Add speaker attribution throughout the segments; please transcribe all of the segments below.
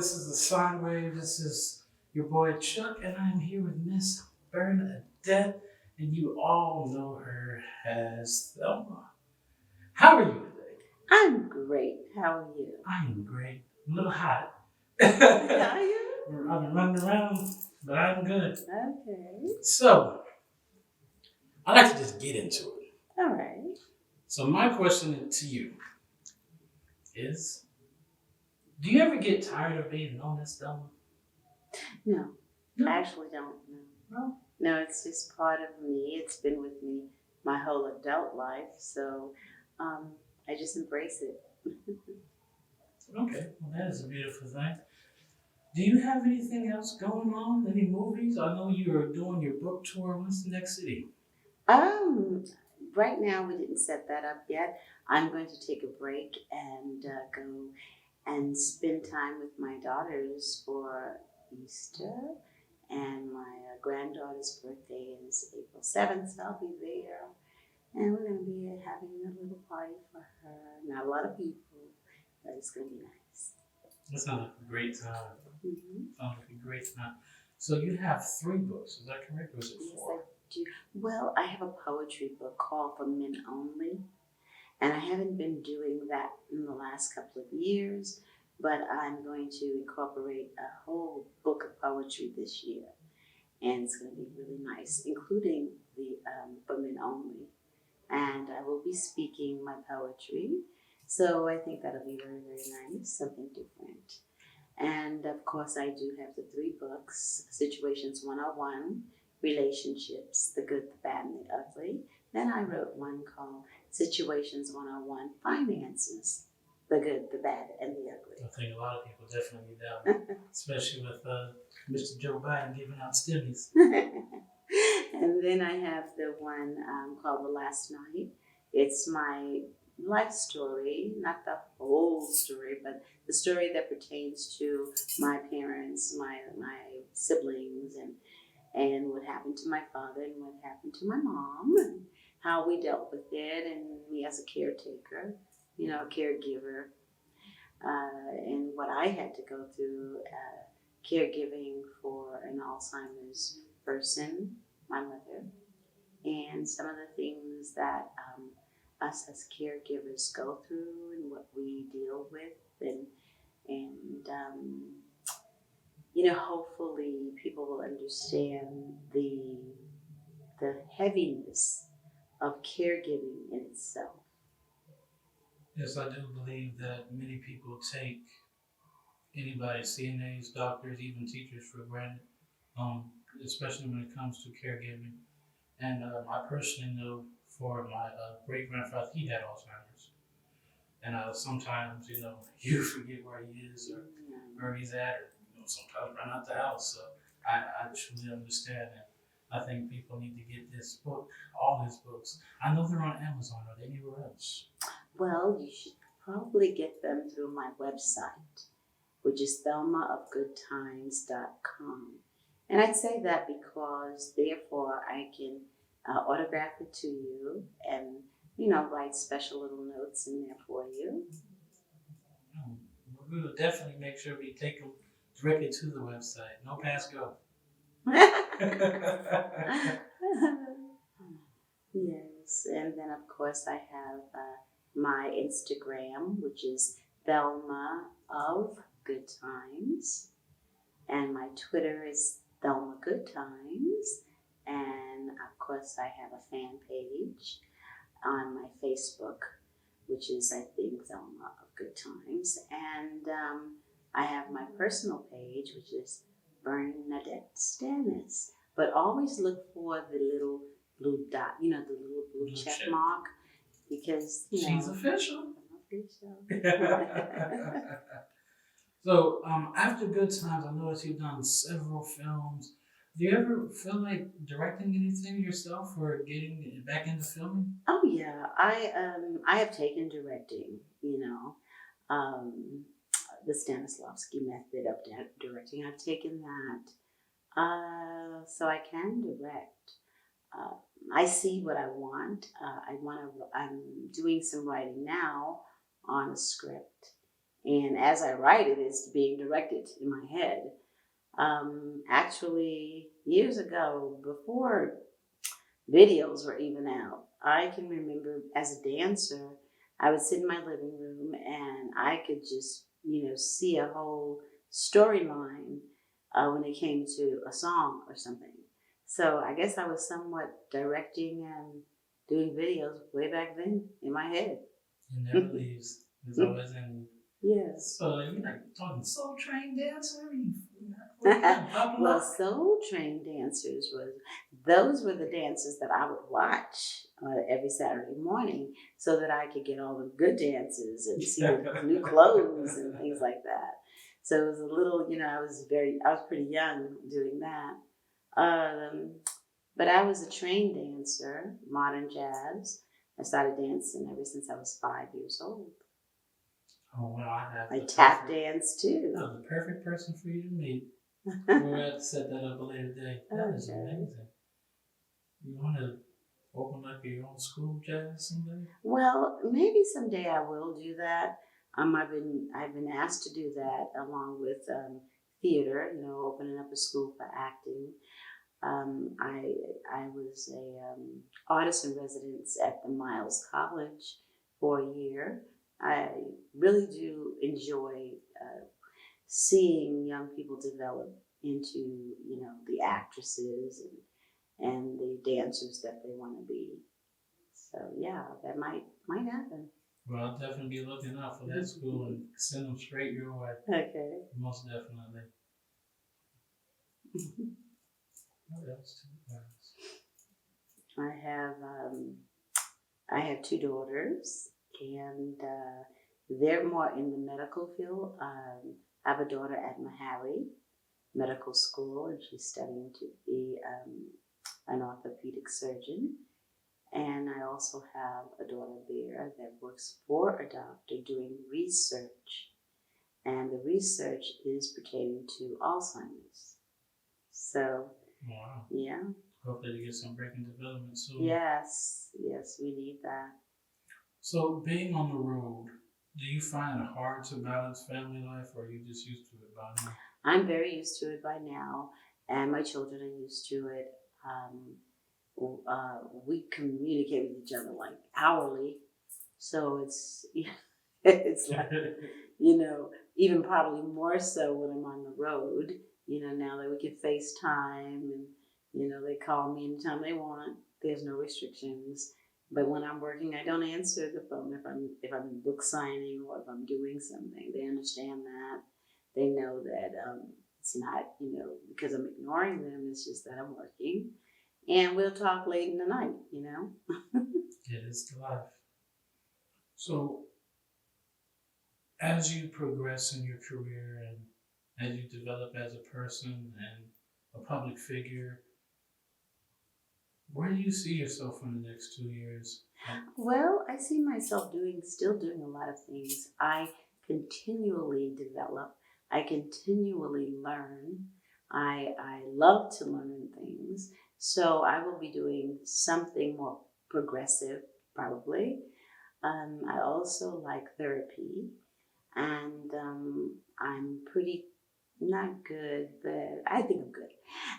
Speaker 1: This is the Sinewave. This is your boy Chuck, and I'm here with Miss Bernnadette, and you all know her as Thelma. How are you today?
Speaker 2: I'm great. How are you?
Speaker 1: I am great. A little hot.
Speaker 2: Are you?
Speaker 1: I've been running around, but I'm good.
Speaker 2: Okay.
Speaker 1: So, I'd like to just get into it.
Speaker 2: All right.
Speaker 1: So, my question to you is, do you ever get tired of being known as Thelma?
Speaker 2: No,
Speaker 1: No.
Speaker 2: I actually don't.
Speaker 1: No.
Speaker 2: No, it's just part of me. It's been with me my whole adult life, so I just embrace it.
Speaker 1: Okay, well, that is a beautiful thing. Do you have anything else going on? Any movies? I know you are doing your book tour. When's the next city?
Speaker 2: Um, right now we didn't set that up yet. I'm going to take a break and go and spend time with my daughters for Easter. And my granddaughter's birthday is April 7th, so I'll be there. And we're going to be having a little party for her. Not a lot of people, but it's going to be nice.
Speaker 1: That sounds like a great time.
Speaker 2: Mm-hmm.
Speaker 1: Sounds like a great time. So you have 3 books, is that correct? Or is it
Speaker 2: Yes,
Speaker 1: 4?
Speaker 2: I do. Well, I have a poetry book called For Men Only. And I haven't been doing that in the last couple of years, but I'm going to incorporate a whole book of poetry this year. And it's going to be really nice, including the For Men Only. And I will be speaking my poetry. So I think that'll be very, very nice, something different. And of course, I do have the 3 books, Situations 101, Relationships, The Good, the Bad, and the Ugly. Then I wrote one called Situations 101, Finances, The Good, the Bad, and the Ugly.
Speaker 1: I think a lot of people definitely need that one, especially with Mr. Joe Biden giving out stimmies.
Speaker 2: And then I have the one called The Last Night. It's my life story, not the whole story, but the story that pertains to my parents, my siblings, and what happened to my father and what happened to my mom, and how we dealt with it, and me as a caretaker, a caregiver, and what I had to go through caregiving for an Alzheimer's person, my mother, and some of the things that us as caregivers go through and what we deal with, and hopefully people will understand the heaviness of caregiving in itself.
Speaker 1: Yes, I do believe that many people take anybody, CNAs, doctors, even teachers, for granted, especially when it comes to caregiving. And I personally know for my great grandfather, he had Alzheimer's. And sometimes, you forget where he is or where he's at, or sometimes run out the house. So I truly understand that. I think people need to get this book, all his books. I know they're on Amazon. Are they anywhere else?
Speaker 2: Well, you should probably get them through my website, which is thelmaofgoodtimes.com. And I'd say that because therefore I can autograph it to you and, write special little notes in there for you.
Speaker 1: We will definitely make sure we take them directly to the website. No pass go.
Speaker 2: Yes, and then of course I have my Instagram, which is Thelma of Good Times, and my Twitter is Thelma Good Times, and of course I have a fan page on my Facebook, which is I think Thelma of Good Times, and I have my personal page, which is Bernnadette Stanis. But always look for the little blue dot, the little blue check mark, because
Speaker 1: she's official.
Speaker 2: I'm official.
Speaker 1: So after Good Times, I noticed you've done several films. Do you ever feel like directing anything yourself or getting back into filming?
Speaker 2: Oh yeah, I have taken directing. The Stanislavski method of directing. I've taken that. So I can direct. I see what I want. I'm doing some writing now on a script, And as I write it, it's being directed in my head. Actually, years ago, before videos were even out, I can remember as a dancer, I would sit in my living room and I could just, see a whole storyline when it came to a song or something. So I guess I was somewhat directing and doing videos way back then in my head.
Speaker 1: It never leaves. It's always in you.
Speaker 2: Yes.
Speaker 1: So you're like talking Soul Train dancer? What you got, Papa
Speaker 2: Well,
Speaker 1: Lock?
Speaker 2: Soul Train dancers those were the dances that I would watch every Saturday morning, so that I could get all the good dances and see the new clothes and things like that. So it was a little, I was pretty young doing that. But I was a trained dancer, modern jazz. I started dancing ever since I was 5 years old.
Speaker 1: Oh, well,
Speaker 2: I tap dance too.
Speaker 1: The perfect person for you to meet. We'll have to set that up a later day. That is amazing. You want to open up your own school of jazz someday?
Speaker 2: Well, maybe someday I will do that. I've been asked to do that along with theater. Opening up a school for acting. I was a artist in residence at the Miles College for a year. I really do enjoy seeing young people develop into the actresses and the dancers that they want to be. So yeah, that might happen.
Speaker 1: Well, I'll definitely be looking out for that school and send them straight your way.
Speaker 2: Okay.
Speaker 1: Most definitely. What else?
Speaker 2: I have two daughters, and they're more in the medical field. I have a daughter at Meharry Medical School, and she's studying to be an orthopedic surgeon. And I also have a daughter there that works for a doctor doing research. And the research is pertaining to Alzheimer's. So,
Speaker 1: wow.
Speaker 2: Yeah.
Speaker 1: Hopefully to get some breaking development soon.
Speaker 2: Yes, we need that.
Speaker 1: So being on the road, do you find it hard to balance family life, or are you just used to it by now?
Speaker 2: I'm very used to it by now, and my children are used to it. We communicate with each other like hourly, so it's it's like even probably more so when I'm on the road. Now that we can FaceTime and they call me anytime they want. There's no restrictions. But when I'm working, I don't answer the phone if I'm book signing or if I'm doing something. They understand that. They know that it's not because I'm ignoring them. It's just that I'm working, and we'll talk late in the night.
Speaker 1: It is the life. So as you progress in your career and as you develop as a person and a public figure, where do you see yourself in the next 2 years?
Speaker 2: Well, I see myself still doing a lot of things. I continually develop. I continually learn. I love to learn things. So I will be doing something more progressive, probably. I also like therapy, and I'm pretty not good, but I think I'm good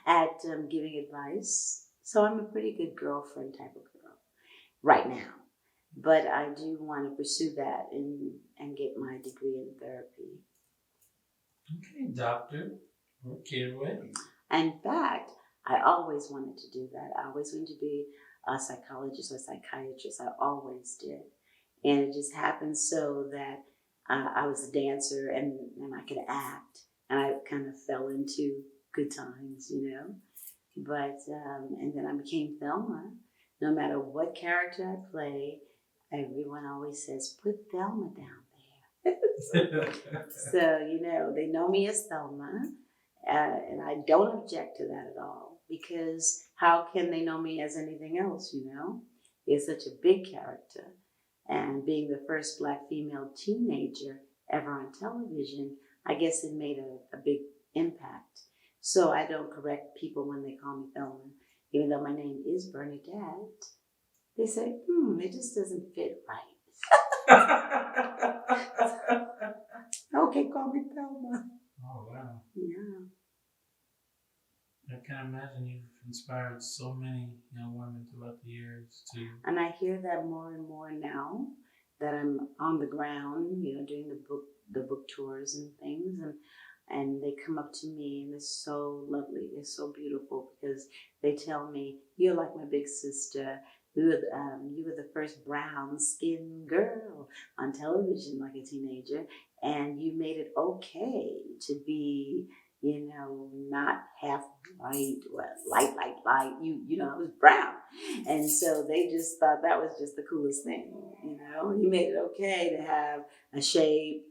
Speaker 2: at giving advice. So I'm a pretty good girlfriend type of girl right now. But I do want to pursue that and get my degree in therapy.
Speaker 1: Okay, doctor, get away.
Speaker 2: In fact, I always wanted to do that. I always wanted to be a psychologist or psychiatrist. I always did. And it just happened so that I was a dancer and I could act. And I kind of fell into good times, But, and then I became Thelma. No matter what character I play, everyone always says, put Thelma down there. So, they know me as Thelma. And I don't object to that at all, because how can they know me as anything else, It's such a big character. And being the first Black female teenager ever on television, I guess it made a big impact. So I don't correct people when they call me Thelma, even though my name is Bernnadette. They say, it just doesn't fit right. okay, call me Thelma.
Speaker 1: Oh, wow.
Speaker 2: Yeah.
Speaker 1: I can imagine you've inspired so many young women throughout the years to.
Speaker 2: And I hear that more and more now that I'm on the ground, doing the book tours and things, and they come up to me and it's so lovely, it's so beautiful because they tell me, "You're like my big sister. You were the first brown skinned girl on television like a teenager, and you made it okay to be, not half white, well, light. I was brown." And so they just thought that was just the coolest thing. You made it okay to have a shape,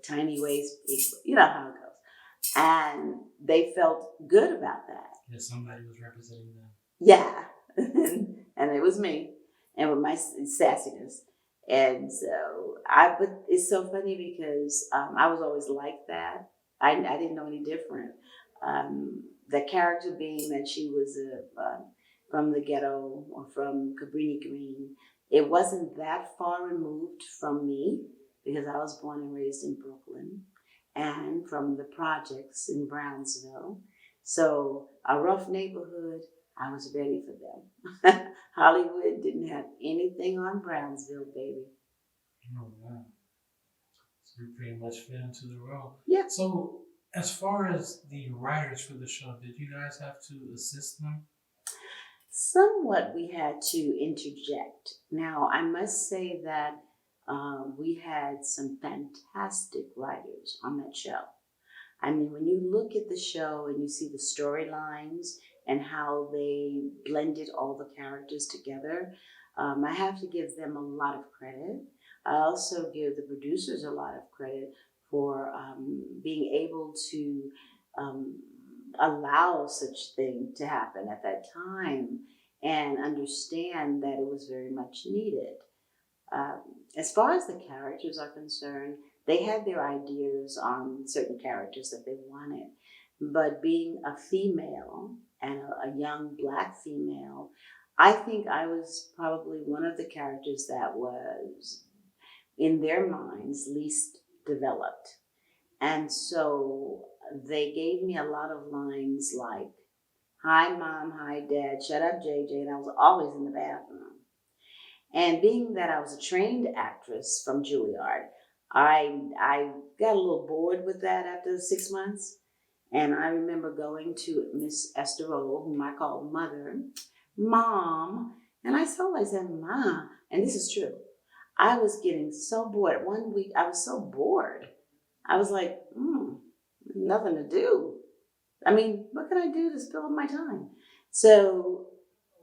Speaker 2: tiny waist, you know how it goes. And they felt good about that.
Speaker 1: Yeah, somebody was representing them.
Speaker 2: Yeah. And it was me, and with my sassiness. And so but it's so funny because I was always like that. I didn't know any different. The character being that she was from the ghetto or from Cabrini Green, it wasn't that far removed from me because I was born and raised in Brooklyn and from the projects in Brownsville. So a rough neighborhood, I was ready for them. Hollywood didn't have anything on Brownsville, baby.
Speaker 1: Oh, wow. So you pretty much fit into the role.
Speaker 2: Yeah.
Speaker 1: So, as far as the writers for the show, did you guys have to assist them?
Speaker 2: Somewhat we had to interject. Now, I must say that we had some fantastic writers on that show. I mean, when you look at the show and you see the storylines and how they blended all the characters together, I have to give them a lot of credit. I also give the producers a lot of credit for being able to um, allow such thing to happen at that time and understand that it was very much needed. Um, as far as the characters are concerned, they had their ideas on certain characters that they wanted. But being a female and a young Black female, I think I was probably one of the characters that was, in their minds, least developed. And so they gave me a lot of lines like, "Hi, Mom, hi, Dad, shut up, JJ," and I was always in the bathroom. And being that I was a trained actress from Juilliard, I got a little bored with that after 6 months. And I remember going to Miss Esther Roll, whom I called Mother, "Mom." And I said, "Ma," and this is true. I was getting so bored. One week I was so bored. I was like, nothing to do. I mean, what can I do to fill up my time? So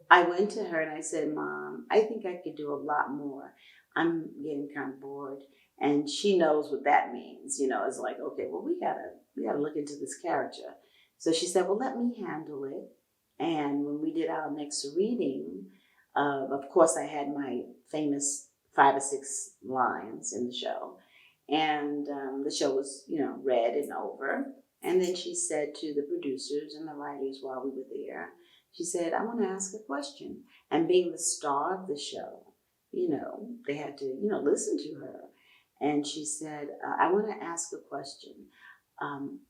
Speaker 2: I went to her and I said, "Mom, I think I could do a lot more. I'm getting kind of bored." And she knows what that means. It's like, okay, well, we gotta look into this character. So she said, "Well, let me handle it." And when we did our next reading, of course, I had my famous 5 or 6 lines in the show. And the show was, read and over. And then she said to the producers and the writers while we were there, she said, "I want to ask a question." And being the star of the show, they had to, listen to her. And she said, "I want to ask a question. Um,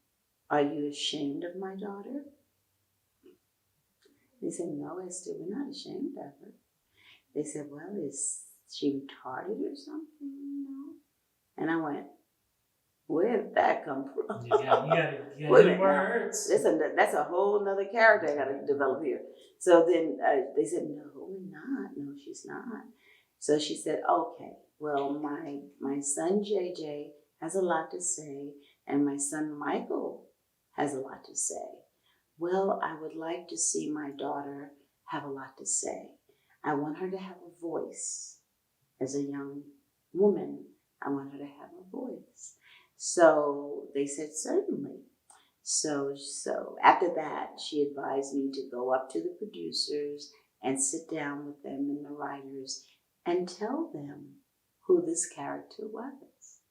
Speaker 2: are you ashamed of my daughter?" They said, "No, Esther, we're not ashamed of her." They said, "Well, is she retarded or something?" And I went, "Where did that come from?"
Speaker 1: You gotta
Speaker 2: Wait a
Speaker 1: hit
Speaker 2: minute
Speaker 1: where
Speaker 2: now.
Speaker 1: it hurts.
Speaker 2: That's a whole nother character I got to develop here. So then they said, "No, we're not. No, she's not." So she said, "Okay, well, my son JJ has a lot to say, and my son Michael has a lot to say. Well, I would like to see my daughter have a lot to say. I want her to have a voice as a young woman. I want her to have a voice." So they said, "Certainly." So after that, she advised me to go up to the producers and sit down with them and the writers and tell them who this character was.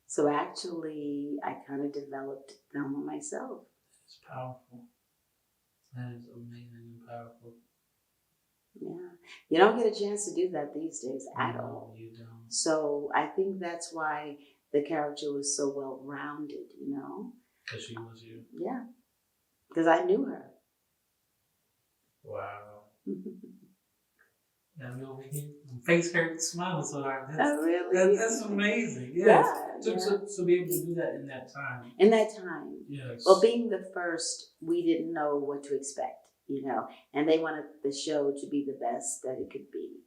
Speaker 2: So actually, I kind of developed Thelma myself.
Speaker 1: It's powerful. That is amazing and powerful.
Speaker 2: Yeah. You don't get a chance to do that these days at all.
Speaker 1: No, you don't.
Speaker 2: So I think that's why the character was so well rounded, you know.
Speaker 1: Because she was you.
Speaker 2: Yeah, because I knew her.
Speaker 1: Wow. Got me over here. My face hurts, smiling so hard.
Speaker 2: Oh, really?
Speaker 1: That's amazing. Yes.
Speaker 2: Yeah.
Speaker 1: So be able to do that in that time.
Speaker 2: In that time.
Speaker 1: Yes.
Speaker 2: Well, being the first, we didn't know what to expect, you know, and they wanted the show to be the best that it could be.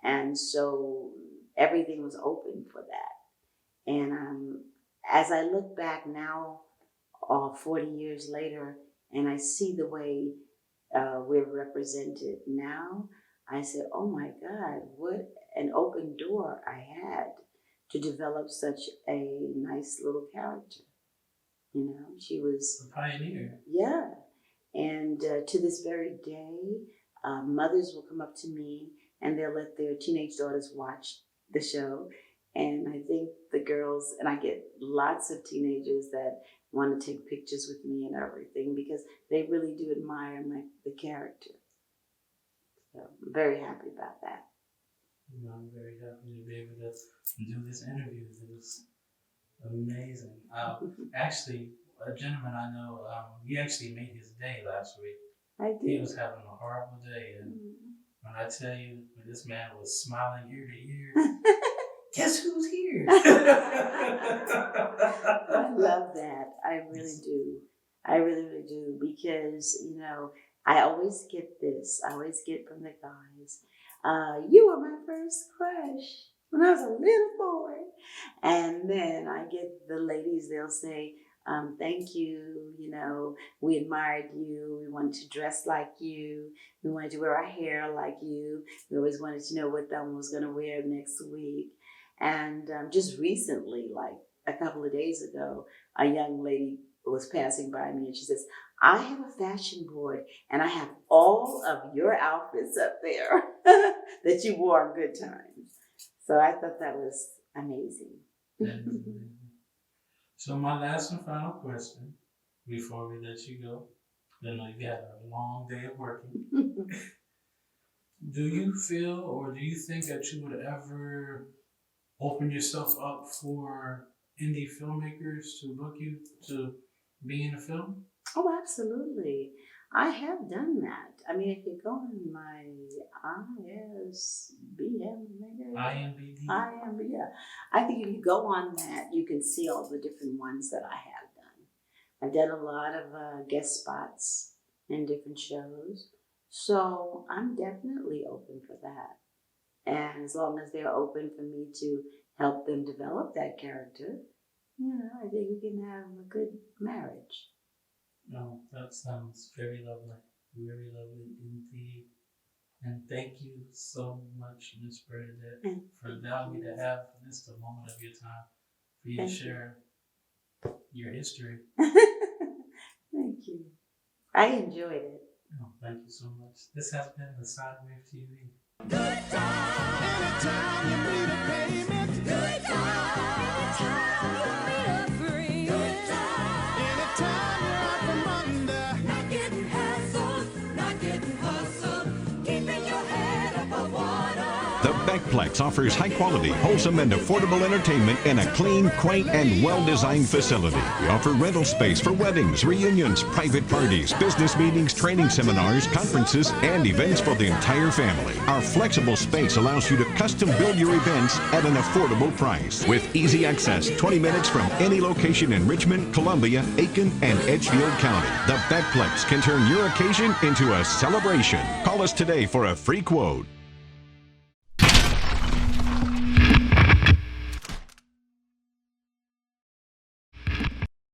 Speaker 2: And so everything was open for that. And as I look back now, 40 years later, and I see the way we're represented now, I said, oh my God, what an open door I had to develop such a nice little character. You know, she was
Speaker 1: a pioneer.
Speaker 2: Yeah. And to this very day, mothers will come up to me and they'll let their teenage daughters watch the show. And I think the girls, and I get lots of teenagers that want to take pictures with me and everything because they really do admire the character. So I'm very happy about that.
Speaker 1: You know, I'm very happy to be able to do this interview. It was amazing. Actually, a gentleman I know, he actually made his day last week.
Speaker 2: I did.
Speaker 1: He was having a horrible day. And when I tell you, when this man was smiling ear to ear, guess who's here?
Speaker 2: I love that. I really do. I really, really do. Because, you know, I always get this. I always get from the guys, you were my first crush when I was a little boy. And then I get the ladies, they'll say, thank you, you know, we admired you, we wanted to dress like you, we wanted to wear our hair like you, we always wanted to know what Thelma was going to wear next week. And just recently, like a couple of days ago, a young lady was passing by me and she says, I have a fashion board and I have all of your outfits up there that you wore on Good Times. So I thought that was amazing.
Speaker 1: So my last and final question before we let you go, I know you had a long day of working. Do you feel or do you think that you would ever open yourself up for indie filmmakers to book you to be in a film?
Speaker 2: Oh, absolutely. I have done that. I mean, if you go on my IMDb, yeah. I think if you go on that, you can see all the different ones that I have done. I've done a lot of guest spots in different shows. So I'm definitely open for that. And as long as they're open for me to help them develop that character, you know, I think we can have a good marriage.
Speaker 1: No, that sounds very lovely indeed. And thank you so much, Miss Bernnadette, for allowing me to have just a moment of your time for you to share your history.
Speaker 2: Thank you. I enjoyed it.
Speaker 1: Oh, thank you so much. This has been the Sinewave TV.
Speaker 3: Good time. Anytime you need a payment. Good time. You need a free. Good time. Anytime you're out from under. Not getting hassled. Not getting hustled. Keeping your head above water.
Speaker 4: The Beckplex offers high-quality, wholesome, and affordable entertainment in a clean, quaint, and well-designed facility. We offer rental space for weddings, reunions, private parties, business meetings, training seminars, conferences, and events for the entire family. Our flexible space allows you to custom build your events at an affordable price. With easy access, 20 minutes from any location in Richmond, Columbia, Aiken, and Edgefield County. The Beckplex can turn your occasion into a celebration. Call us today for a free quote.